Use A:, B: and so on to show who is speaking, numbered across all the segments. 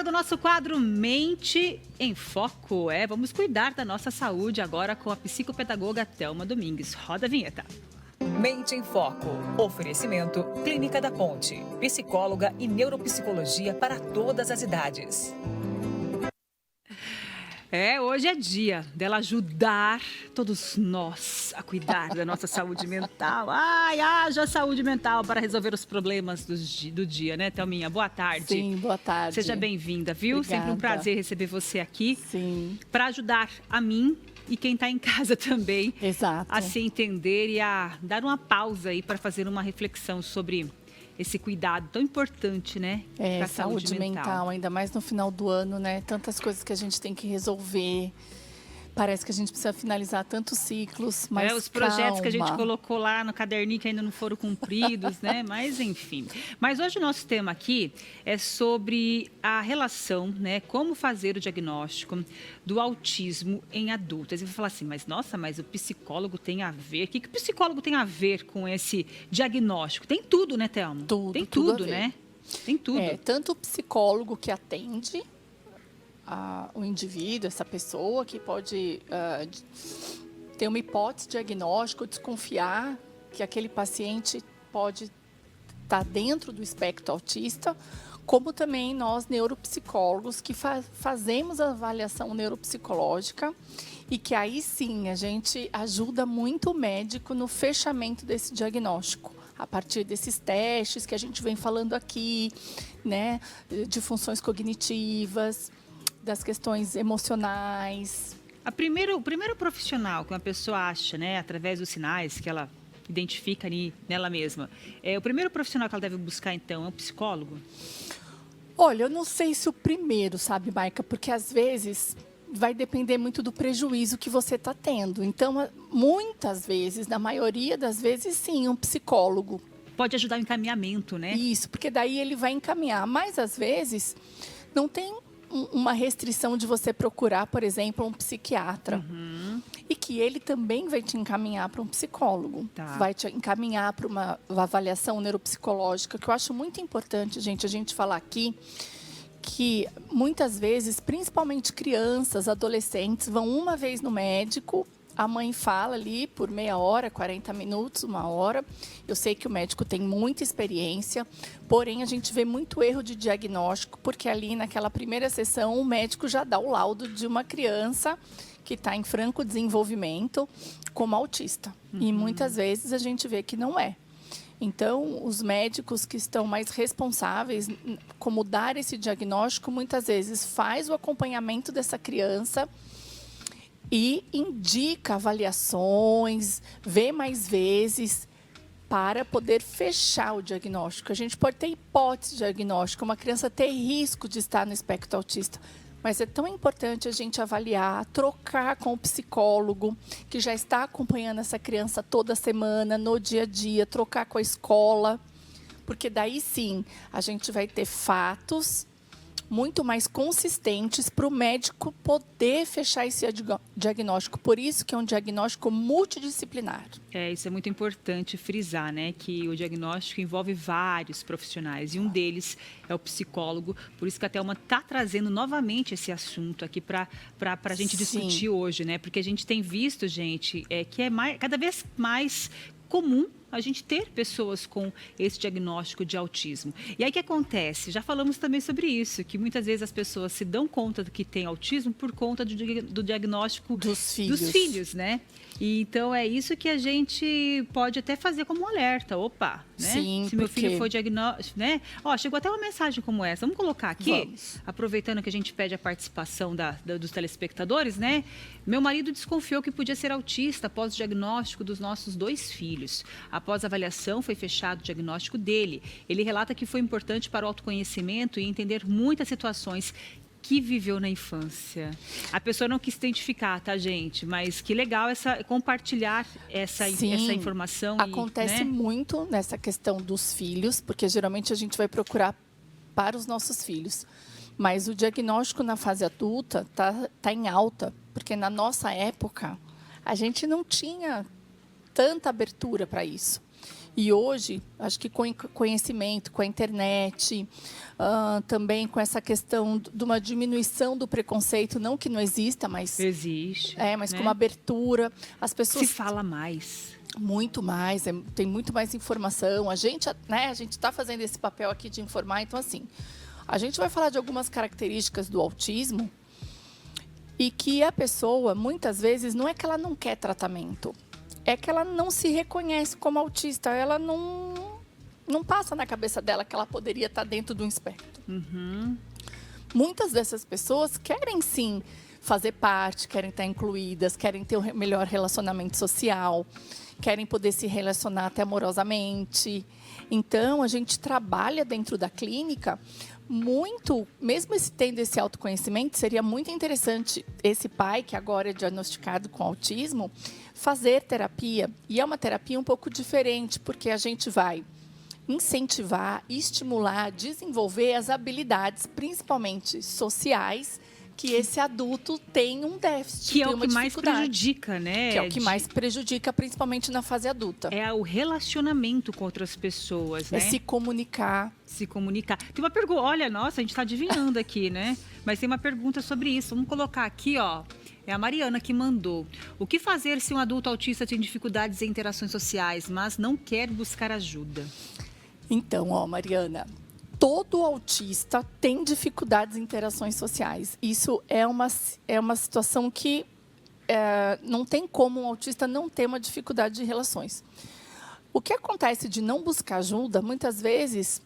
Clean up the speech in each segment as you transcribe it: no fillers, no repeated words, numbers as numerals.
A: do nosso quadro Mente em Foco. Vamos cuidar da nossa saúde agora com a psicopedagoga Thelma Domingues. Roda a vinheta.
B: Mente em Foco. Oferecimento Clínica da Ponte. Psicóloga e neuropsicologia para todas as idades.
A: Hoje é dia dela ajudar todos nós a cuidar da nossa saúde mental. Haja saúde mental para resolver os problemas do dia, né, Thelminha? Boa tarde.
C: Sim, boa tarde.
A: Seja bem-vinda, viu?
C: Obrigada.
A: Sempre um prazer receber você aqui.
C: Sim.
A: Para ajudar a mim e quem está em casa também.
C: Exato.
A: A se entender e a dar uma pausa aí para fazer uma reflexão sobre esse cuidado tão importante, né?
C: Para
A: a saúde
C: mental, ainda mais no final do ano, né? Tantas coisas que a gente tem que resolver. Parece que a gente precisa finalizar tantos ciclos, mas
A: os projetos que a gente colocou lá no caderninho que ainda não foram cumpridos, né? Mas, enfim. Mas hoje o nosso tema aqui é sobre a relação, né? Como fazer o diagnóstico do autismo em adultos. Você vai falar assim, mas o psicólogo tem a ver? O que o psicólogo tem a ver com esse diagnóstico? Tem tudo, né, Thelma?
C: Tudo.
A: Tem tudo, né? Tem tudo.
C: Tanto o psicólogo que atende o indivíduo, essa pessoa que pode ter uma hipótese diagnóstica, desconfiar que aquele paciente pode estar dentro do espectro autista, como também nós neuropsicólogos que fazemos a avaliação neuropsicológica e que aí sim a gente ajuda muito o médico no fechamento desse diagnóstico. A partir desses testes que a gente vem falando aqui, né, de funções cognitivas, das questões emocionais.
A: O primeiro profissional que uma pessoa acha, né, através dos sinais que ela identifica ali nela mesma, o primeiro profissional que ela deve buscar, então, é um psicólogo?
C: Olha, eu não sei se o primeiro, sabe, Maica, porque às vezes vai depender muito do prejuízo que você está tendo. Então, muitas vezes, na maioria das vezes, sim, um psicólogo.
A: Pode ajudar no encaminhamento, né?
C: Isso, porque daí ele vai encaminhar. Mas, às vezes, não tem uma restrição de você procurar, por exemplo, um psiquiatra.
A: Uhum.
C: E que ele também vai te encaminhar para um psicólogo.
A: Tá.
C: Vai te encaminhar para uma avaliação neuropsicológica, que eu acho muito importante, gente, a gente falar aqui que muitas vezes, principalmente crianças, adolescentes, vão uma vez no médico, a mãe fala ali por meia hora, 40 minutos, uma hora. Eu sei que o médico tem muita experiência, porém a gente vê muito erro de diagnóstico, porque ali naquela primeira sessão o médico já dá o laudo de uma criança que está em franco desenvolvimento como autista. Uhum. E muitas vezes a gente vê que não é. Então, os médicos que estão mais responsáveis como dar esse diagnóstico, muitas vezes faz o acompanhamento dessa criança e indica avaliações, vê mais vezes para poder fechar o diagnóstico. A gente pode ter hipótese diagnóstica, uma criança ter risco de estar no espectro autista, mas é tão importante a gente avaliar, trocar com o psicólogo, que já está acompanhando essa criança toda semana, no dia a dia, trocar com a escola, porque daí sim a gente vai ter fatos muito mais consistentes para o médico poder fechar esse diagnóstico. Por isso que é um diagnóstico multidisciplinar.
A: Isso é muito importante frisar, né? Que o diagnóstico envolve vários profissionais e um deles é o psicólogo. Por isso que a Thelma está trazendo novamente esse assunto aqui para a gente discutir hoje, né? Porque a gente tem visto, gente, que é cada vez mais comum a gente ter pessoas com esse diagnóstico de autismo. E aí o que acontece? Já falamos também sobre isso, que muitas vezes as pessoas se dão conta do que tem autismo por conta do diagnóstico dos filhos, né? E então é isso que a gente pode até fazer como um alerta. Opa, né?
C: Sim,
A: se meu filho foi diagnóstico, né? Chegou até uma mensagem como essa. Vamos colocar aqui, aproveitando que a gente pede a participação dos telespectadores, né? Meu marido desconfiou que podia ser autista após o diagnóstico dos nossos 2 filhos. Após a avaliação, foi fechado o diagnóstico dele. Ele relata que foi importante para o autoconhecimento e entender muitas situações que viveu na infância. A pessoa não quis identificar, tá, gente? Mas que legal compartilhar essa informação.
C: Acontece muito nessa questão dos filhos, porque geralmente a gente vai procurar para os nossos filhos. Mas o diagnóstico na fase adulta tá em alta, porque na nossa época a gente não tinha tanta abertura para isso. E hoje, acho que com conhecimento, com a internet, também com essa questão de uma diminuição do preconceito, não que não exista, mas...
A: Existe.
C: Mas
A: né?
C: com uma abertura, as pessoas...
A: Se fala mais.
C: Muito mais, tem muito mais informação. A gente está fazendo esse papel aqui de informar, então assim, a gente vai falar de algumas características do autismo e que a pessoa, muitas vezes, não é que ela não quer tratamento, é que ela não se reconhece como autista, ela não passa na cabeça dela que ela poderia estar dentro de um espectro.
A: Uhum.
C: Muitas dessas pessoas querem sim fazer parte, querem estar incluídas, querem ter um melhor relacionamento social, querem poder se relacionar até amorosamente. Então, a gente trabalha dentro da clínica muito, mesmo tendo esse autoconhecimento, seria muito interessante esse pai, que agora é diagnosticado com autismo, fazer terapia. E é uma terapia um pouco diferente, porque a gente vai incentivar, estimular, desenvolver as habilidades, principalmente sociais, que esse adulto tem um déficit,
A: Que é
C: tem
A: o
C: uma
A: que mais
C: dificuldade.
A: prejudica, né?
C: Que é o que mais prejudica, principalmente na fase adulta.
A: É o relacionamento com outras pessoas, né?
C: É se comunicar.
A: Se comunicar. Tem uma pergunta, olha, nossa, a gente está adivinhando aqui, né? Mas tem uma pergunta sobre isso. Vamos colocar aqui, ó. É a Mariana que mandou. O que fazer se um adulto autista tem dificuldades em interações sociais, mas não quer buscar ajuda?
C: Então, ó, Mariana, todo autista tem dificuldades em interações sociais. Isso é uma situação que não tem como um autista não ter uma dificuldade de relações. O que acontece de não buscar ajuda, muitas vezes,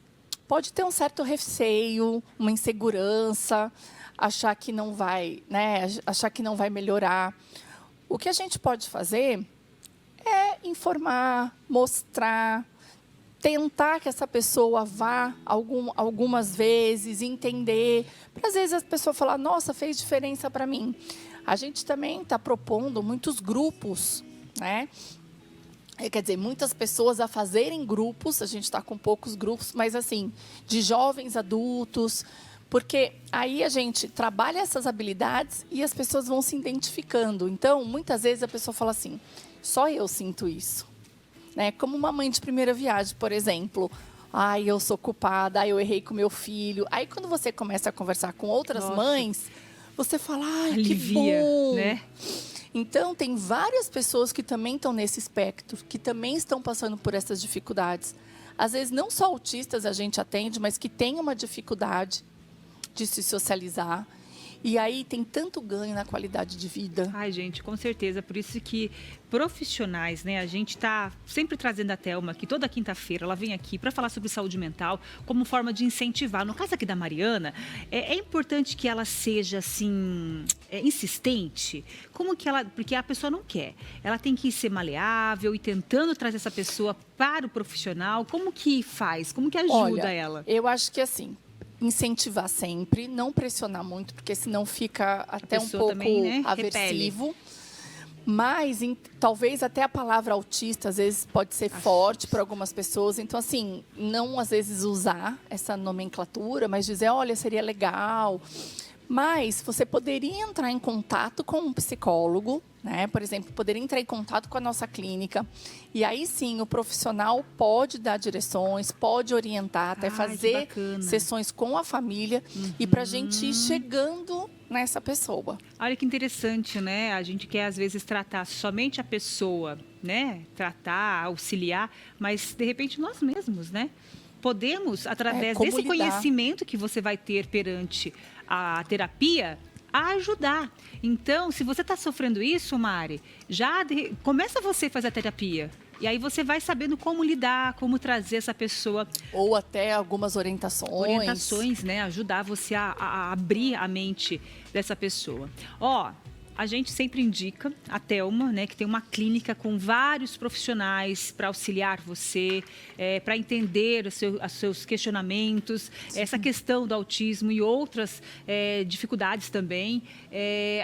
C: pode ter um certo receio, uma insegurança, achar que não vai, né, achar que não vai melhorar. O que a gente pode fazer é informar, mostrar, tentar que essa pessoa vá algumas vezes, entender. Para, às vezes, a pessoa falar, nossa, fez diferença para mim. A gente também está propondo muitos grupos, né? Quer dizer, muitas pessoas a fazerem grupos, a gente está com poucos grupos, mas assim, de jovens adultos, porque aí a gente trabalha essas habilidades e as pessoas vão se identificando. Então, muitas vezes a pessoa fala assim, só eu sinto isso. Né? Como uma mãe de primeira viagem, por exemplo. Ai, eu sou culpada, eu errei com meu filho. Aí, quando você começa a conversar com outras mães, você fala, ai,
A: alivia,
C: que bom.
A: Né?
C: Então, tem várias pessoas que também estão nesse espectro, que também estão passando por essas dificuldades. Às vezes, não só autistas a gente atende, mas que têm uma dificuldade de se socializar. E aí tem tanto ganho na qualidade de vida.
A: Ai, gente, com certeza. Por isso que profissionais, né? A gente está sempre trazendo a Thelma, que toda quinta-feira ela vem aqui para falar sobre saúde mental como forma de incentivar. No caso aqui da Mariana, é importante que ela seja, assim, insistente. Como que ela... Porque a pessoa não quer. Ela tem que ser maleável e tentando trazer essa pessoa para o profissional. Como que faz? Como que ajuda
C: Olha,
A: ela?
C: Eu acho que assim... incentivar sempre, não pressionar muito, porque senão fica até um pouco
A: também, né,
C: aversivo.
A: repele.
C: Mas talvez até a palavra autista às vezes pode ser forte para algumas pessoas. Então, assim, não às vezes usar essa nomenclatura, mas dizer, olha, seria legal. Mas você poderia entrar em contato com um psicólogo, né? Por exemplo, poderia entrar em contato com a nossa clínica. E aí sim, o profissional pode dar direções, pode orientar, até fazer sessões com a família e para a gente ir chegando nessa pessoa.
A: Olha que interessante, né? A gente quer, às vezes, tratar somente a pessoa, né? Tratar, auxiliar, mas, de repente, nós mesmos, né? Podemos, através desse conhecimento que você vai ter perante a terapia, a ajudar. Então, se você está sofrendo isso, Mari, começa você a fazer a terapia. E aí você vai sabendo como lidar, como trazer essa pessoa.
C: Ou até algumas orientações.
A: Orientações, né? Ajudar você a abrir a mente dessa pessoa. Ó, a gente sempre indica a Thelma, né, que tem uma clínica com vários profissionais para auxiliar você, para entender os seus questionamentos, essa questão do autismo e outras dificuldades também.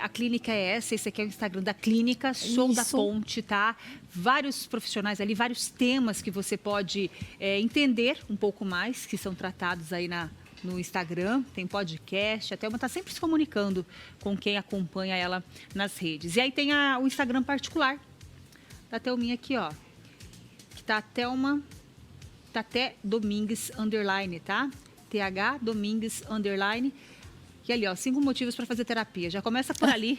A: A clínica é essa, esse aqui é o Instagram da clínica, Sou da Ponte, tá? Vários profissionais ali, vários temas que você pode entender um pouco mais, que são tratados aí no Instagram, tem podcast, a Thelma está sempre se comunicando com quem acompanha ela nas redes. E aí tem o Instagram particular da Thelminha aqui, ó. Taté Domingues, underline, tá? TH Domingues, underline. E ali, ó, 5 motivos para fazer terapia. Já começa por ali,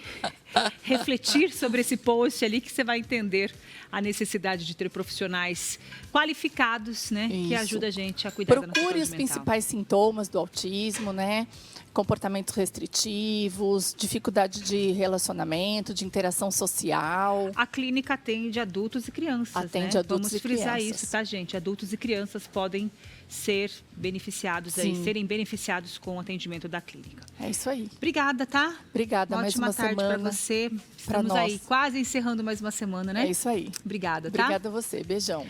A: refletir sobre esse post ali, que você vai entender a necessidade de ter profissionais qualificados, né? Que ajudam a gente a cuidar da nossa saúde
C: Procure os
A: mental.
C: principais sintomas do autismo, né? Comportamentos restritivos, dificuldade de relacionamento, de interação social.
A: A clínica atende adultos e crianças,
C: Atende
A: né?
C: adultos
A: Vamos
C: e
A: frisar
C: crianças.
A: isso, tá, gente? Adultos e crianças podem ser beneficiados aí,
C: Sim.
A: serem beneficiados com o atendimento da clínica.
C: É isso aí.
A: Obrigada, tá?
C: Obrigada,
A: Uma
C: mais
A: ótima
C: uma
A: tarde para
C: semana
A: você.
C: pra
A: Estamos aí
C: nós.
A: quase encerrando mais uma semana, né?
C: É isso aí.
A: Obrigada, tá?
C: Obrigada a você. Beijão.